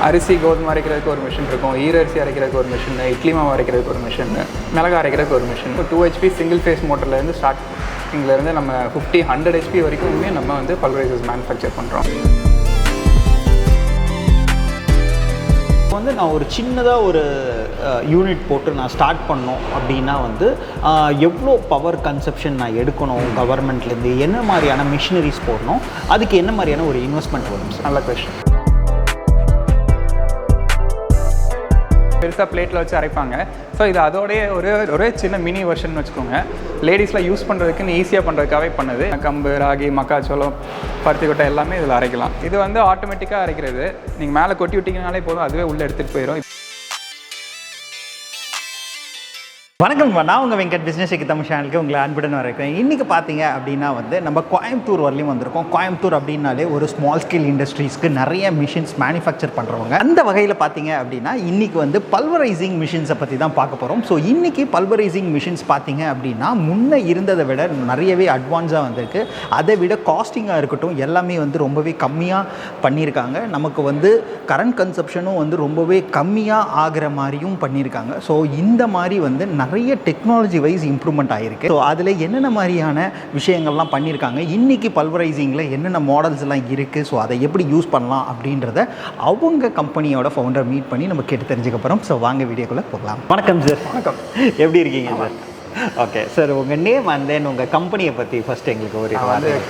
அரிசி கோதுமை அரைக்கிறதுக்கு ஒரு மிஷின் இருக்கும், ஈரரிசி அரைக்கிறதுக்கு ஒரு மிஷின், இட்லி மாவு அரைக்கிறதுக்கு ஒரு மிஷின், மிளகா அரைக்கிறதுக்கு ஒரு மிஷின். இப்போ 2 HP சிங்கிள் ஃபேஸ் மோட்டர்லேருந்து ஸ்டார்டிங்லேருந்து நம்ம 50-100 HP வரைக்குமே நம்ம வந்து பல்வரைசர்ஸ் மேனுஃபேக்சர் பண்ணுறோம். வந்து நான் ஒரு சின்னதாக ஒரு யூனிட் போட்டு நான் ஸ்டார்ட் பண்ணோம் அப்படின்னா வந்து எவ்வளோ பவர் கன்சப்ஷன் நான் எடுக்கணும் கவர்மெண்ட்லேருந்து, என்ன மாதிரியான மிஷினரிஸ் போடணும், அதுக்கு என்ன மாதிரியான ஒரு இன்வெஸ்ட்மெண்ட் வரும் சார்? நல்ல கொஸ்டின். பெருசாக பிளேட்டில் வச்சு அரைப்பாங்க. ஸோ இது அதோடைய ஒரே சின்ன மினி வெர்ஷன் வச்சுக்கோங்க. லேடிஸில் யூஸ் பண்ணுறதுக்குன்னு ஈஸியாக பண்ணுறதுக்காகவே பண்ணுது. கம்பு, ராகி, மக்காச்சோளம், பருத்தி கொட்டை எல்லாமே இதில் அரைக்கலாம். இது வந்து ஆட்டோமேட்டிக்காக அரைக்கிறது. நீங்கள் மேலே கொட்டி விட்டிங்கனாலே போதும், அதுவே உள்ளே எடுத்துகிட்டு போயிடும். வணக்கம், நான் உங்கள் வெங்கட் பிஸ்னஸ் தமிழ் சேனலுக்கு உங்களை அன்புடன் வரேன். இன்றைக்கி பார்த்தீங்க அப்படின்னா வந்து நம்ம கோயம்புத்தூர் வரலையும் வந்திருக்கோம். கோயம்புத்தூர் அப்படின்னாலே ஒரு ஸ்மால் ஸ்கேல் இண்டஸ்ட்ரீஸ்க்கு நிறைய மிஷின்ஸ் மேனுஃபேக்சர் பண்ணுறவங்க. அந்த வகையில் பார்த்தீங்க அப்படின்னா இன்றைக்கி வந்து பல்வரைசிங் மிஷின்ஸை பற்றி தான் பார்க்க போகிறோம். ஸோ இன்றைக்கி பல்வரைசிங் மிஷின்ஸ் பார்த்தீங்க அப்படின்னா முன்னே இருந்ததை விட நிறையவே அட்வான்ஸாக வந்திருக்கு. அதை விட காஸ்டிங்காக இருக்கட்டும் எல்லாமே வந்து ரொம்பவே கம்மியாக பண்ணியிருக்காங்க. நமக்கு வந்து கரண்ட் கன்சப்ஷனும் வந்து ரொம்பவே கம்மியாக ஆகிற மாதிரியும் பண்ணியிருக்காங்க. ஸோ இந்த மாதிரி வந்து நிறைய டெக்னாலஜி வைஸ் இம்ப்ரூவ்மெண்ட் ஆகிருக்கு. ஸோ அதில் என்னென்ன மாதிரியான விஷயங்கள்லாம் பண்ணியிருக்காங்க, இன்றைக்கி பல்வரைசிங்கில் என்னென்ன மாடல்ஸ் எல்லாம் இருக்குது, ஸோ அதை எப்படி யூஸ் பண்ணலாம் அப்படின்றத அவங்க கம்பெனியோட ஃபவுண்டர் மீட் பண்ணி நம்ம கேட்டு தெரிஞ்சுக்க போகிறோம். ஸோ வாங்க வீடியோக்குள்ளே போகலாம். வணக்கம் சார். வணக்கம், எப்படி இருக்கீங்க சார்? ஓகே சார், உங்கள் நேம் அண்ட் தென் உங்கள் கம்பெனியை பற்றி ஃபஸ்ட் எங்களுக்கு ஒரு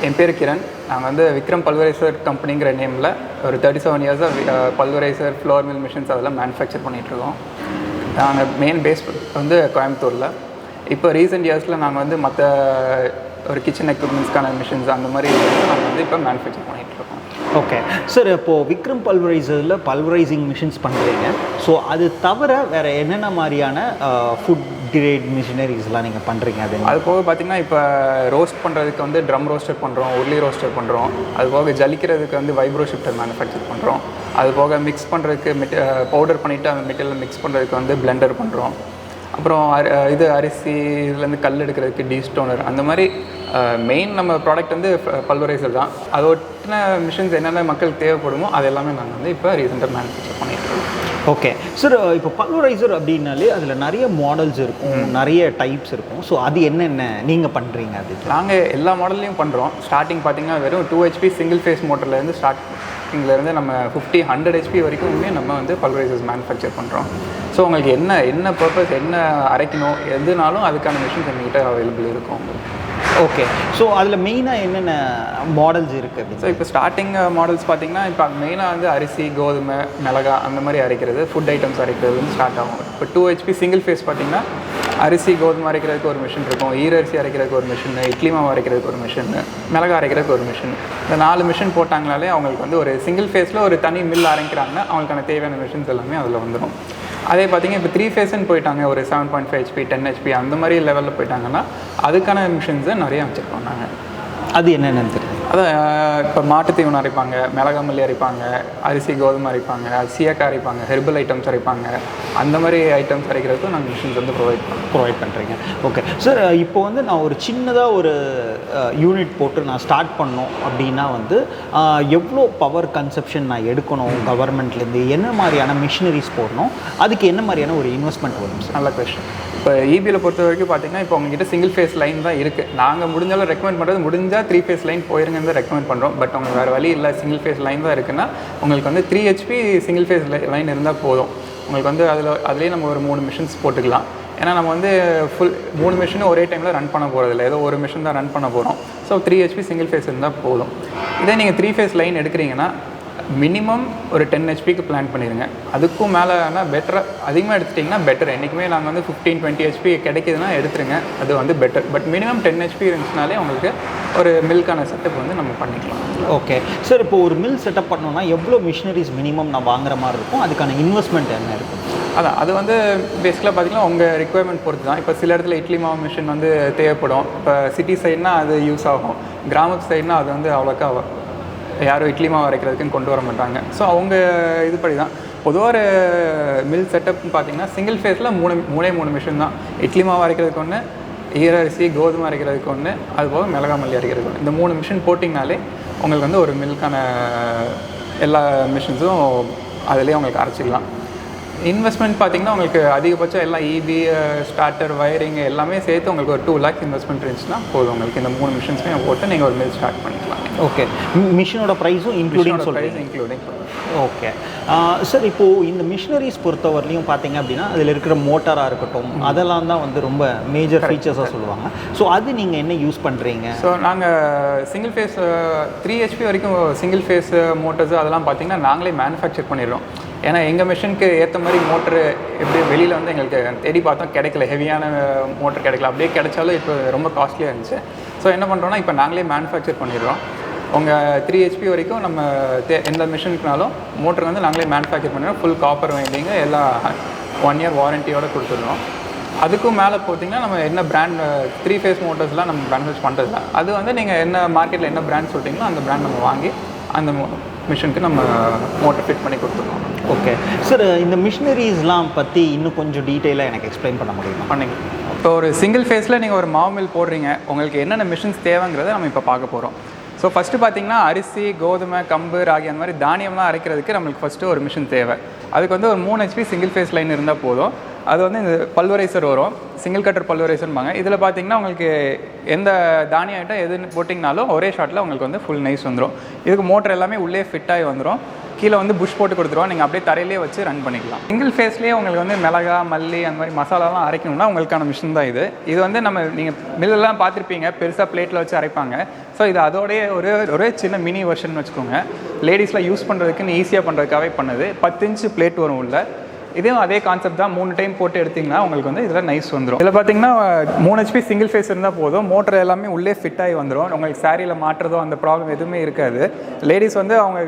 என் பேர் கிரண். நாங்கள் வந்து விக்ரம் பல்வரைசர் கம்பெனிங்கிற நேமில் ஒரு 37 இயர்ஸாக பல்வரைசர், ஃப்ளோர் மில் மிஷின்ஸ் அதெல்லாம் மேனுஃபேக்சர் பண்ணிகிட்ருக்கோம். நாங்கள் மெயின் பேஸ் வந்து கோயம்புத்தூரில். இப்போ ரீசெண்ட் இயர்ஸில் நாங்கள் வந்து மற்ற ஒரு கிச்சன் எக்யூப்மெண்ட்ஸ்க்கான மிஷின்ஸ் அந்த மாதிரி நாங்கள் வந்து இப்போ மேனுஃபேக்சர் பண்ணிகிட்ருக்கோம். ஓகே சார், இப்போது விக்ரம் பல்வரைசரில் பல்வரைசிங் மிஷின்ஸ் பண்ணுறீங்க. ஸோ அது தவிர வேறு என்னென்ன மாதிரியான ஃபுட் கிரேட் மிஷினரிஸ்லாம் நீங்கள் பண்ணுறீங்க? அது போக பார்த்திங்கன்னா இப்போ ரோஸ்ட் பண்ணுறதுக்கு வந்து ட்ரம் ரோஸ்டர் பண்ணுறோம், உருளி ரோஸ்டர் பண்ணுறோம். அது போக ஜலிக்கிறதுக்கு வந்து வைப்ரோ ஷிஃப்டர் மேனுஃபேக்சர் பண்ணுறோம். அது போக மிக்ஸ் பண்ணுறதுக்கு பவுடர் பண்ணிவிட்டு அந்த மெட்டீரியல் மிக்ஸ் பண்ணுறதுக்கு வந்து பிளெண்டர் பண்ணுறோம். அப்புறம் இது அரிசி இதுலேருந்து கல் எடுக்கிறதுக்கு டீஸ்டோனர். அந்த மாதிரி மெயின் நம்ம ப்ராடக்ட் வந்து பல்வரைசர் தான். அதை ஒட்டின மிஷின்ஸ் என்னென்ன மக்களுக்கு தேவைப்படுமோ அது எல்லாமே நாங்கள் வந்து இப்போ ரீசெண்டாக மேனுஃபேக்சர் பண்ணிட்டுருக்கோம். ஓகே சார், இப்போ பல்வரைசர் அப்படின்னாலே அதில் நிறைய மாடல்ஸ் இருக்கும், நிறைய டைப்ஸ் இருக்கும். ஸோ அது என்னென்ன நீங்கள் பண்ணுறீங்க? அது நாங்கள் எல்லா மாடல்லையும் பண்ணுறோம். ஸ்டார்டிங் பார்த்திங்கன்னா வெறும் 2 HP சிங்கிள் ஃபேஸ் மோட்டர்லேருந்து ஸ்டார்டிங்லேருந்து நம்ம 50-100 HP வரைக்குமே நம்ம வந்து பல்வரைசர்ஸ் மேனுஃபேக்சர் பண்ணுறோம். ஸோ உங்களுக்கு என்ன பர்பஸ், என்ன அரைக்கணும் எதுனாலும் அதுக்கான மிஷின்ஸ் எங்கள்கிட்ட அவைலபிள் இருக்கும் உங்களுக்கு. ஓகே, ஸோ அதில் மெயினாக என்னென்ன மாடல்ஸ் இருக்குது? ஸோ இப்போ ஸ்டார்டிங் மாடல்ஸ் பார்த்திங்கன்னா இப்போ மெயினாக வந்து அரிசி, கோதுமை, மிளகா அந்த மாதிரி அரைக்கிறது, ஃபுட் ஐட்டம்ஸ் அரைக்கிறது வந்து ஸ்டார்ட் ஆகும். இப்போ 2 HP சிங்கிள் ஃபேஸ் பார்த்திங்கன்னா அரிசி கோதுமை அரைக்கிறதுக்கு ஒரு மிஷின் இருக்கும், ஈரரிசி அரைக்கிறதுக்கு ஒரு மிஷின், இட்லி மாவு அரைக்கிறதுக்கு ஒரு மிஷின், மிளகா அரைக்கிறதுக்கு ஒரு மிஷின். இந்த 4 மிஷின் போட்டாங்கனாலே அவங்களுக்கு வந்து ஒரு சிங்கிள் ஃபேஸில் ஒரு தனி மில் அரைக்கிறாங்கன்னா அவங்களுக்கான தேவையான மிஷின்ஸ் எல்லாமே அதில் வந்துடும். அதே பார்த்திங்கன்னா இப்போ 3 ஃபேஸ்ன்னு போயிட்டாங்க, ஒரு 7.5 HP 10 HP அந்த மாதிரி லெவலில் போயிட்டாங்கன்னா அதுக்கான மிஷின்ஸை நிறைய வச்சுருக்கோம் நாங்கள். அது என்னென்னு தெரியும்? அதான் இப்போ மாட்டுத்தீவனம் அரைப்பாங்க, மிளகா மல்லி அரைப்பாங்க, அரிசி கோதுமை அரைப்பாங்க, சீயக்காய் அரைப்பாங்க, ஹெர்பல் ஐட்டம்ஸ் அரைப்பாங்க. அந்த மாதிரி ஐட்டம்ஸ் அரைக்கிறதுக்கும் நாங்கள் மிஷின்ஸ் வந்து ப்ரொவைட் பண்ணுறீங்க. ஓகே சார், இப்போ வந்து நான் ஒரு சின்னதாக ஒரு யூனிட் போட்டு நான் ஸ்டார்ட் பண்ணோம் அப்படின்னா வந்து எவ்வளோ பவர் கன்சப்ஷன் நான் எடுக்கணும் கவர்மெண்ட்லேருந்து, என்ன மாதிரியான மிஷினரிஸ் போடணும், அதுக்கு என்ன மாதிரியான ஒரு இன்வெஸ்ட்மெண்ட் வரும் சார்? நல்ல கொஸ்டின். இப்போ EBயில் பொறுத்த வரைக்கும் பார்த்திங்கன்னா இப்போ உங்ககிட்ட சிங்கிள் ஃபேஸ் லைன் தான் இருக்குது. நாங்கள் முடிஞ்சாலும் ரெக்கமெண்ட் பண்ணுறது முடிஞ்சால் 3 ஃபேஸ் லைன் போயிருங்கன்னு தான் ரெக்கமெண்ட் பண்ணுறோம். பட் உங்களுக்கு வேறு வழி இல்லை, சிங்கிள் ஃபேஸ் லைன் தான் இருக்குன்னா உங்களுக்கு வந்து 3 HP சிங்கிள் ஃபேஸ் லைன் இருந்தால் போதும். உங்களுக்கு வந்து அதுலேயே நம்ம ஒரு 3 மிஷின்ஸ் போட்டுக்கலாம். ஏன்னா நம்ம வந்து ஃபுல் 3 மிஷினும் ஒரே டைமில் ரன் பண்ண போகிறதில்ல, ஏதோ ஒரு மிஷின் தான் ரன் பண்ண போகிறோம். ஸோ 3 HP சிங்கிள் ஃபேஸ் இருந்தால் போதும். இதே நீங்கள் 3 ஃபேஸ் லைன் எடுக்கிறீங்கன்னா மினிமம் ஒரு 10 HPக்கு பிளான் பண்ணிடுங்க. அதுக்கும் மேலே ஆனால் பெட்டராக அதிகமாக எடுத்துட்டிங்கன்னா பெட்டர். என்றைக்குமே நாங்கள் வந்து 15-20 HP கிடைக்கிதுன்னா எடுத்துருங்க, அது வந்து பெட்டர். பட் மினிமம் 10 HP இருந்துச்சுனாலே உங்களுக்கு ஒரு மில்கான செட்டப் வந்து நம்ம பண்ணிக்கலாம். ஓகே சார், இப்போ ஒரு மில் செட்டப் பண்ணோன்னா எவ்வளோ மிஷினரிஸ் மினிமம் நான் வாங்குற மாதிரி இருக்கும், அதுக்கான இன்வெஸ்ட்மெண்ட் என்ன இருக்கும்? அதான் அது வந்து பேசிக்கலாக பார்த்திங்கன்னா உங்கள் ரிக்குவயர்மெண்ட் பொறுத்து தான். இப்போ சில இடத்துல இட்லி மாவு மிஷின் வந்து தேவைப்படும். இப்போ சிட்டி சைட்னால் அது யூஸ் ஆகும், கிராமத்து சைட்னால் அது வந்து அவ்வளோக்கா யாரும் இட்லி மாவு அரைக்கிறதுக்குன்னு கொண்டு வர மாட்டாங்க. ஸோ அவங்க இதுபடி தான் பொதுவாக ஒரு மில் செட்டப்னு பார்த்திங்கன்னா சிங்கிள் ஃபேஸில் 3 மிஷின் தான். இட்லி மாவு அரைக்கிறதுக்கு ஒன்று, ஈரரிசி கோதுமை அரைக்கிறதுக்கு ஒன்று, அதுபோக மிளகா மல்லி அரைக்கிறதுக்கு ஒன்று. இந்த 3 மிஷின் போட்டிங்கனாலே உங்களுக்கு வந்து ஒரு மில்கான எல்லா மிஷின்ஸும் அதிலே உங்களுக்கு அரைச்சிக்கலாம். இன்வெஸ்ட்மெண்ட் பார்த்தீங்கன்னா உங்களுக்கு அதிகபட்சம் எல்லாம் இபி, ஸ்டார்டர், வயரிங் எல்லாமே சேர்த்து உங்களுக்கு ஒரு 2 lakhs இன்வெஸ்ட்மெண்ட் இருந்துச்சுன்னா போதும். உங்களுக்கு இந்த 3 மிஷின்ஸுமே போட்டு நீங்கள் ஒரு மில் ஸ்டார்ட் பண்ணிக்கலாம். ஓகே, மிஷினோட ப்ரைஸும் including price including. Okay sir, இப்போது இந்த மிஷினரிஸ் பொறுத்தவரையிலையும் பார்த்தீங்க அப்படின்னா அதில் இருக்கிற மோட்டாராக இருக்கட்டும் அதெல்லாம் தான் வந்து ரொம்ப மேஜர் ஃபீச்சர்ஸாக சொல்லுவாங்க. ஸோ அது நீங்கள் என்ன யூஸ் பண்ணுறீங்க? ஸோ நாங்கள் சிங்கிள் ஃபேஸ் 3 HP வரைக்கும் சிங்கிள் ஃபேஸ் மோட்டர்ஸ் அதெல்லாம் பார்த்தீங்கன்னா நாங்களே மேனுஃபேக்சர் பண்ணிடுறோம். ஏன்னா எங்கள் மிஷினுக்கு ஏற்ற மாதிரி மோட்ரு எப்படி வெளியில் வந்து எங்களுக்கு தேடி பார்த்தோம் கிடைக்கல, ஹெவியான மோட்டர் கிடைக்கல. அப்படியே கிடைச்சாலும் இப்போ ரொம்ப காஸ்ட்லியாக இருந்துச்சு. ஸோ என்ன பண்ணுறோன்னா இப்போ நாங்களே மேனுஃபேக்சர் பண்ணிடுறோம். உங்கள் 3 HP வரைக்கும் நம்ம எந்த மிஷினுக்குனாலும் மோட்டர் வந்து நாங்களே மேனுஃபேக்சர் பண்ணிடுறோம். ஃபுல் காப்பர் வைண்டிங்கு எல்லாம் 1 year வாரண்டியோடு கொடுத்துடுறோம். அதுக்கும் மேலே பார்த்தீங்கன்னா நம்ம என்ன பிராண்ட் 3 phase மோட்டர்ஸ்லாம் நம்ம மேனுஃபேக்சர் பண்ணுறதில்ல. அது வந்து நீங்கள் என்ன மார்க்கெட்டில் என்ன பிராண்ட் சொல்லிட்டீங்களோ அந்த பிராண்ட் நம்ம வாங்கி அந்த மிஷினுக்கு நம்ம மோட்டர் ஃபிட் பண்ணி கொடுத்துருவோம். ஓகே சார், இந்த மிஷினரிஸ்லாம் பற்றி இன்னும் கொஞ்சம் டீட்டெயிலாக எனக்கு எக்ஸ்பிளைன் பண்ண முடியுமா? பண்ணிங்க. இப்போ ஒரு சிங்கிள் ஃபேஸில் நீங்கள் ஒரு மாவு மில் போடுறீங்க, உங்களுக்கு என்னென்ன மிஷின்ஸ் தேவைங்கிறத நம்ம இப்போ பார்க்க போகிறோம். ஸோ ஃபஸ்ட்டு பார்த்தீங்கன்னா அரிசி, கோதுமை, கம்பு, ராகி அந்த மாதிரி தானியம்லாம் அரைக்கிறதுக்கு நம்மளுக்கு ஃபஸ்ட்டு ஒரு மிஷின் தேவை. அதுக்கு வந்து ஒரு 3 HP சிங்கிள் ஃபேஸ் லைன் இருந்தால் போதும். அது வந்து இந்த பல்வரைசர் வரும், சிங்கிள் கட்டர் பல்வரைசர்பாங்க. இதில் பார்த்தீங்கன்னா உங்களுக்கு எந்த தானியம் ஐட்டம் எது போட்டிங்கனாலும் ஒரே ஷாட்டில் உங்களுக்கு வந்து ஃபுல் நைஸ் வந்துடும். இதுக்கு மோட்டர் எல்லாமே உள்ளே ஃபிட் ஆகி வந்துடும். கீழே வந்து புஷ் போட்டு கொடுத்துருவோம், நீங்கள் அப்படியே தரையிலே வச்சு ரன் பண்ணிக்கலாம். சிங்கிள் ஃபேஸ்லேயே உங்களுக்கு வந்து மிளகா, மல்லி அந்த மாதிரி மசாலாலாம் அரைக்கணும்னா உங்களுக்கான மிஷின் தான் இது. இது வந்து நீங்கள் மில்லெல்லாம் பார்த்துருப்பீங்க, பெருசாக பிளேட்டில் வச்சு அரைப்பாங்க. ஸோ இது அதோடைய ஒரே சின்ன மினி வெர்ஷன் வச்சுக்கோங்க. லேடிஸ்லாம் யூஸ் பண்ணுறதுக்குன்னு ஈஸியாக பண்ணுறதுக்காகவே பண்ணுது. 10 inch பிளேட் வரும் உள்ள. இதுவும் அதே கான்செப்ட் தான். 3 டைம் போட்டு எடுத்திங்கன்னா உங்களுக்கு வந்து இதில் நைஸ் வந்துடும். இதில் பார்த்தீங்கன்னா 3 HP சிங்கிள் ஃபேஸ் இருந்தால் போதும். மோட்டர் எல்லாமே உள்ளே ஃபிட் ஆகி வந்துடும். உங்களுக்கு சாரியில் மாட்டுறதோ அந்த ப்ராப்ளம் எதுவுமே இருக்காது. லேடிஸ் வந்து அவங்க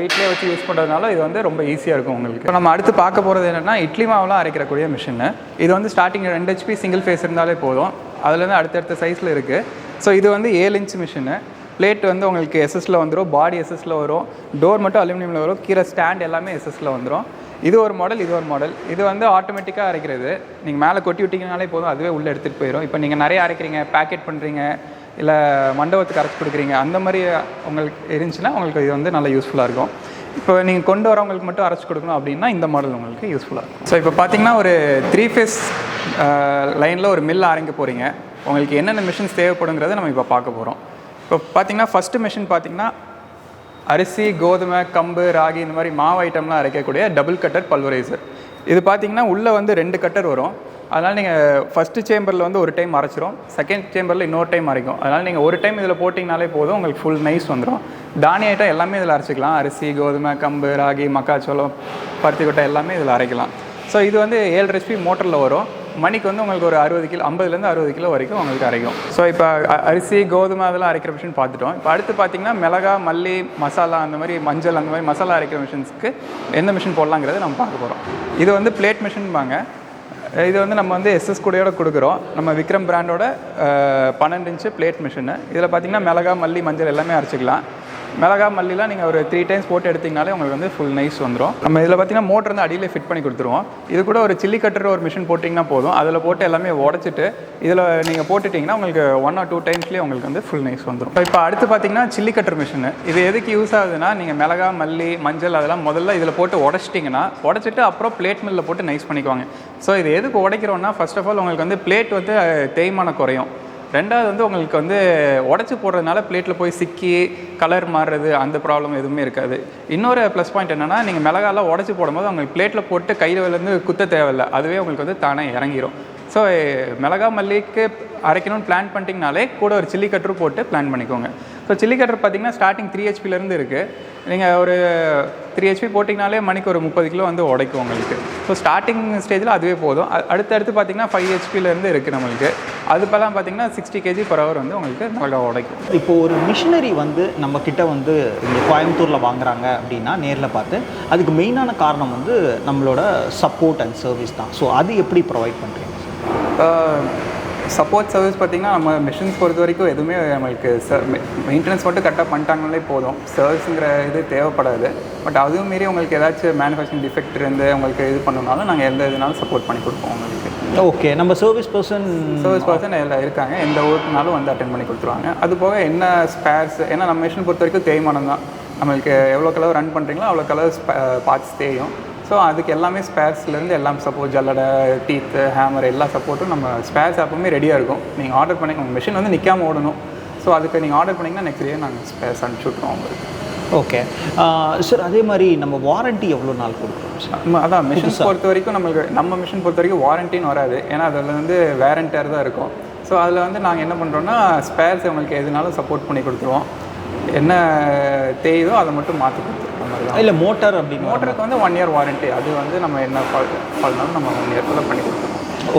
வீட்டிலே வச்சு யூஸ் பண்ணுறதுனால இது வந்து ரொம்ப ஈஸியாக இருக்கும் உங்களுக்கு. இப்போ நம்ம அடுத்து பார்க்க போகிறது என்னென்னா இட்லி மாவுலாம் அரைக்கிறக்கூடிய மிஷின். இது வந்து ஸ்டார்டிங் 2 HP சிங்கிள் ஃபேஸ் இருந்தாலே போதும். அதுலேருந்து அடுத்தடுத்த சைஸில் இருக்குது. ஸோ இது வந்து 7 inch மிஷினு. பிளேட் வந்து உங்களுக்கு எஸ்எஸ்ல வந்துடும், பாடி எஸ்எஸ்ல வரும், டோர் மட்டும் அலுமினியமில் வரும், கீழே ஸ்டாண்ட் எல்லாமே எஸ்எஸ்ல வந்துடும். இது ஒரு மாடல், இது ஒரு மாடல். இது வந்து ஆட்டோமேட்டிக்காக அரைக்கிறது. நீங்கள் மேலே கொட்டி விட்டிங்கனாலே போதும், அதுவே உள்ளே எடுத்துகிட்டு போயிடும். இப்போ நீங்கள் நிறைய அரைக்கிறீங்க, பேக்கெட் பண்ணுறீங்க, இல்லை மண்டபத்துக்கு அரைச்சி கொடுக்குறீங்க, அந்த மாதிரி உங்களுக்கு இருந்துச்சுன்னா உங்களுக்கு இது வந்து நல்லா யூஸ்ஃபுல்லாக இருக்கும். இப்போ நீங்கள் கொண்டு வரவங்களுக்கு மட்டும் அரைச்சி கொடுக்கணும் அப்படின்னா இந்த மாடல் உங்களுக்கு யூஸ்ஃபுல்லாக இருக்கும். ஸோ இப்போ பார்த்தீங்கன்னா ஒரு 3 phase லைனில் ஒரு மில் ஆரம்பிக்க போகிறீங்க. உங்களுக்கு என்னென்ன மிஷின்ஸ் தேவைப்படுங்கிறத நம்ம இப்போ பார்க்க போகிறோம். இப்போ பார்த்தீங்கன்னா ஃபஸ்ட்டு மிஷின் பார்த்தீங்கன்னா அரிசி, கோதுமை, கம்பு, ராகி இந்த மாதிரி மாவு ஐட்டம்லாம் அரைக்கக்கூடிய டபுள் கட்டர் பல்வரைசர். இது பார்த்தீங்கன்னா உள்ளே வந்து 2 கட்டர் வரும். அதனால் நீங்கள் ஃபஸ்ட்டு சேம்பரில் வந்து ஒரு டைம் அரைச்சிரும், செகண்ட் சேம்பரில் இன்னொரு டைம் அரைக்கும். அதனால் நீங்கள் ஒரு டைம் இதில் போட்டிங்கனாலே போதும், உங்களுக்கு ஃபுல் நைஸ் வந்துடும். தானிய ஐட்டம் எல்லாமே இதில் அரைச்சிக்கலாம். அரிசி, கோதுமை, கம்பு, ராகி, மக்காச்சோளம், பருத்தி கொட்டை எல்லாமே இதில் அரைக்கலாம். ஸோ இது வந்து 7 HP மோட்டரில் வரும். மணிக்கு வந்து உங்களுக்கு ஒரு 60 கிலோ, 50லேருந்து 60 கிலோ வரைக்கும் உங்களுக்கு அரைக்கும். ஸோ இப்போ அரிசி, கோதுமை அதெல்லாம் அரைக்கிற மிஷின் பார்த்துட்டோம். இப்போ அடுத்து பார்த்தீங்கன்னா மிளகா, மல்லி, மசாலா அந்த மாதிரி மஞ்சள் அந்த மாதிரி மசாலா அரைக்கிற மிஷின்ஸ்க்கு எந்த மிஷின் போடலாங்கிறத நம்ம பார்க்க போகிறோம். இது வந்து பிளேட் மிஷின்பாங்க. இது வந்து நம்ம வந்து எஸ்எஸ் கூடையோட கொடுக்குறோம். நம்ம விக்ரம் பிராண்டோட 12 inch பிளேட் மிஷினு. இதில் பார்த்தீங்கன்னா மிளகா, மல்லி, மஞ்சள் எல்லாமே அரைச்சிக்கலாம். மிளகா, மல்லிலாம் நீங்கள் ஒரு 3 times போட்டு எடுத்திங்கனாலே உங்களுக்கு வந்து ஃபுல் நைஸ் வந்துடும். நம்ம இதில் பார்த்தீங்கன்னா மோட்டர் வந்து அடியிலே ஃபிட் பண்ணி கொடுத்துருவோம். இது கூட ஒரு சில்லி கட்டர் ஒரு மிஷின் போட்டிங்கன்னா போதும். அதில் போட்டு எல்லாமே உடச்சிட்டு இதில் நீங்கள் போட்டுட்டிங்கன்னா உங்களுக்கு 1 or 2 timesலேயே உங்களுக்கு வந்து ஃபுல் நைஸ் வந்துடும். இப்போ அடுத்து பார்த்தீங்கன்னா சில்லி கட்டர் மிஷின். இது எதுக்கு யூஸ் ஆகுதுன்னா நீங்கள் மிளகா, மல்லி, மஞ்சள் அதெல்லாம் முதல்ல இதில் போட்டு உடச்சிட்டு அப்புறம் பிளேட் மில்லில் போட்டு நைஸ் பண்ணிக்குவாங்க. ஸோ இது எதுக்கு உடைக்கிறோன்னா ஃபர்ஸ்ட் ஆஃப் ஆல் உங்களுக்கு வந்து பிளேட் வந்து தேய்மானம் குறையும். ரெண்டாவது வந்து உங்களுக்கு வந்து உடச்சி போடுறதுனால பிளேட்டில் போய் சிக்கி கலர் மாறுறது அந்த ப்ராப்ளம் எதுவுமே இருக்காது. இன்னொரு ப்ளஸ் பாயிண்ட் என்னென்னா நீங்கள் மிளகாலாம் உடச்சி போடும்போது உங்களுக்கு பிளேட்டில் போட்டு கையிலேருந்து குத்த தேவையில்லை, அதுவே உங்களுக்கு வந்து தானே இறங்கிடும். ஸோ மிளகா, மல்லிக்கு அரைக்கணும்னு பிளான் பண்ணிட்டீங்கனாலே கூட ஒரு சில்லி கட்டரும் போட்டு பிளான் பண்ணிக்கோங்க. ஸோ சில்லி கட்டர் பார்த்தீங்கன்னா ஸ்டார்டிங் 3 HPலேருந்து இருக்குது. நீங்கள் ஒரு 3 HP போட்டிங்கனாலே மணிக்கு ஒரு 30 கிலோ வந்து உடைக்கும் உங்களுக்கு. ஸோ ஸ்டார்டிங் ஸ்டேஜில் அதுவே போதும். அடுத்தடுத்து பார்த்தீங்கன்னா 5 HPலேருந்து இருக்குது நம்மளுக்கு. அதுப்பெல்லாம் பார்த்தீங்கன்னா 60 kg/h வந்து உங்களுக்கு நல்லா உடைக்கும். இப்போது ஒரு மிஷினரி வந்து நம்ம கிட்ட வந்து இங்கே கோயம்புத்தூரில் வாங்குறாங்க அப்படின்னா நேரில் பார்த்து அதுக்கு மெயினான காரணம் வந்து நம்மளோட சப்போர்ட் அண்ட் சர்வீஸ் தான். ஸோ அது எப்படி ப்ரொவைட் பண்ணுறீங்க? சப்போர்ட் சர்வீஸ் பார்த்திங்கன்னா நம்ம மிஷின்ஸ் பொறுத்த வரைக்கும் எதுவுமே நம்மளுக்கு மெயின்டெனன்ஸ் மட்டும் கரெக்டாக பண்ணிட்டாங்களே போதும். சர்வீஸுங்கிற இது தேவைப்படாது. பட் அதுவும் மீறி உங்களுக்கு ஏதாச்சும் மேனுஃபேக்சரிங் டிஃபெக்ட் இருந்து உங்களுக்கு இது பண்ணணுனாலும் நாங்கள் எந்த இதுனாலும் சப்போர்ட் பண்ணி கொடுப்போம் உங்களுக்கு. ஓகே, நம்ம சர்வீஸ் பர்சன் எல்லாம் இருக்காங்க. எந்த ஊருக்குனாலும் வந்து அட்டென்ட் பண்ணி கொடுத்துருவாங்க. அது போக என்ன ஸ்பேர்ஸ், ஏன்னா நம்ம மிஷின் பொறுத்த வரைக்கும் தேய்மானம் தான். நம்மளுக்கு எவ்வளோ கலர் ரன் பண்ணுறீங்களோ அவ்வளோ கலர்ஸ் பார்ட்ஸ் தேயும். ஸோ அதுக்கு எல்லாமே ஸ்பேர்ஸ்லேருந்து எல்லாம் சப்போர்ட் ஜல்லடை, டீத்து, ஹேமர் எல்லா சப்போர்ட்டும் நம்ம ஸ்பேர்ஸ் எப்பவுமே ரெடியாக இருக்கும். நீங்கள் ஆர்டர் பண்ணி உங்கள் மிஷின் வந்து நிற்காமல் ஓடணும். ஸோ அதுக்கு நீங்கள் ஆர்டர் பண்ணிங்கன்னா நெக்ஸ்ட் டே நாங்கள் ஸ்பேர்ஸ் அனுப்பிச்சி விட்ருவோம் உங்களுக்கு. ஓகே சார், அதே மாதிரி நம்ம வாரண்ட்டி எவ்வளோ நாள் கொடுக்குறோம் சார்? அதான் மிஷின்ஸ் பொறுத்த வரைக்கும் நம்ம மிஷின் பொறுத்த வரைக்கும் வாரண்டின்னு வராது. ஏன்னா அதில் வந்து வேரண்டர் தான் இருக்கும். ஸோ அதில் வந்து நாங்கள் என்ன பண்ணுறோன்னா ஸ்பேர்ஸ் உங்களுக்கு எதுனாலும் சப்போர்ட் பண்ணி கொடுத்துருவோம். என்ன தேயுதோ அதை மட்டும் மாற்றி கொடுத்துருவோம். இல்லை மோட்டார் அப்படின்னு மோட்டருக்கு வந்து 1 இயர் வாரண்ட்டி. அது வந்து நம்ம என்ன ஃபால்ட்னாலும் நம்ம 1 இயர்க்குள்ளே பண்ணி கொடுத்துருவோம்.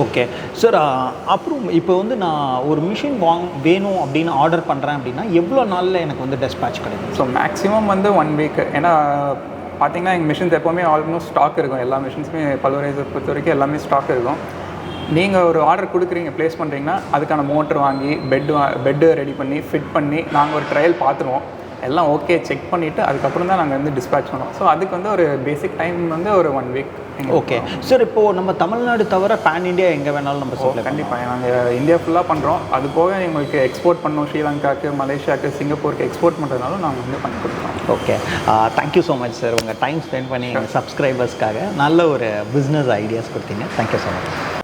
ஓகே சார், அப்புறம் இப்போ வந்து நான் ஒரு மிஷின் வேணும் அப்படின்னு ஆர்டர் பண்ணுறேன் அப்படின்னா எவ்வளோ நாளில் எனக்கு வந்து டெஸ்பேட்ச் கிடைக்கும்? ஸோ மேக்ஸிமம் வந்து 1 வீக். ஏன்னா பார்த்தீங்கன்னா எங்கள் மிஷின்ஸ் எப்போவுமே ஆல்மோஸ்ட் ஸ்டாக் இருக்கும். எல்லா மிஷின்ஸுமே பல்வரைசர் பொறுத்த வரைக்கும் எல்லாமே ஸ்டாக் இருக்கும். நீங்கள் ஒரு ஆர்டர் கொடுக்குறீங்க, ப்ளேஸ் பண்ணுறீங்கன்னா அதுக்கான மோட்டர் வாங்கி பெட்டு ரெடி பண்ணி ஃபிட் பண்ணி நாங்கள் ஒரு ட்ரையல் பார்த்துருவோம். எல்லாம் ஓகே செக் பண்ணிவிட்டு அதுக்கப்புறம் தான் நாங்கள் வந்து டிஸ்பேட்ச் பண்ணுவோம். ஸோ அதுக்கு வந்து ஒரு பேசிக் டைம் வந்து ஒரு 1 வீக். ஓகே சார், இப்போது நம்ம தமிழ்நாடு தவிர பேன் இண்டியா எங்கே வேணாலும் நம்ம சொல்லலாம். கண்டிப்பாக நாங்கள் இந்தியா ஃபுல்லாக பண்ணுறோம். அது போக எங்களுக்கு எக்ஸ்போர்ட் பண்ணோம். ஸ்ரீலங்காவுக்கு, மலேசியாவுக்கு, சிங்கப்பூருக்கு எக்ஸ்போர்ட் பண்ணுறதுனாலும் நாங்கள் வந்து பண்ணி கொடுக்குறோம். Okay, thank you so much sir. உங்கள் டைம் ஸ்பெண்ட் பண்ணி எங்கள் சப்ஸ்கிரைபர்ஸ்க்காக நல்ல ஒரு பிஸ்னஸ் ஐடியாஸ் கொடுத்தீங்க. Thank you so much.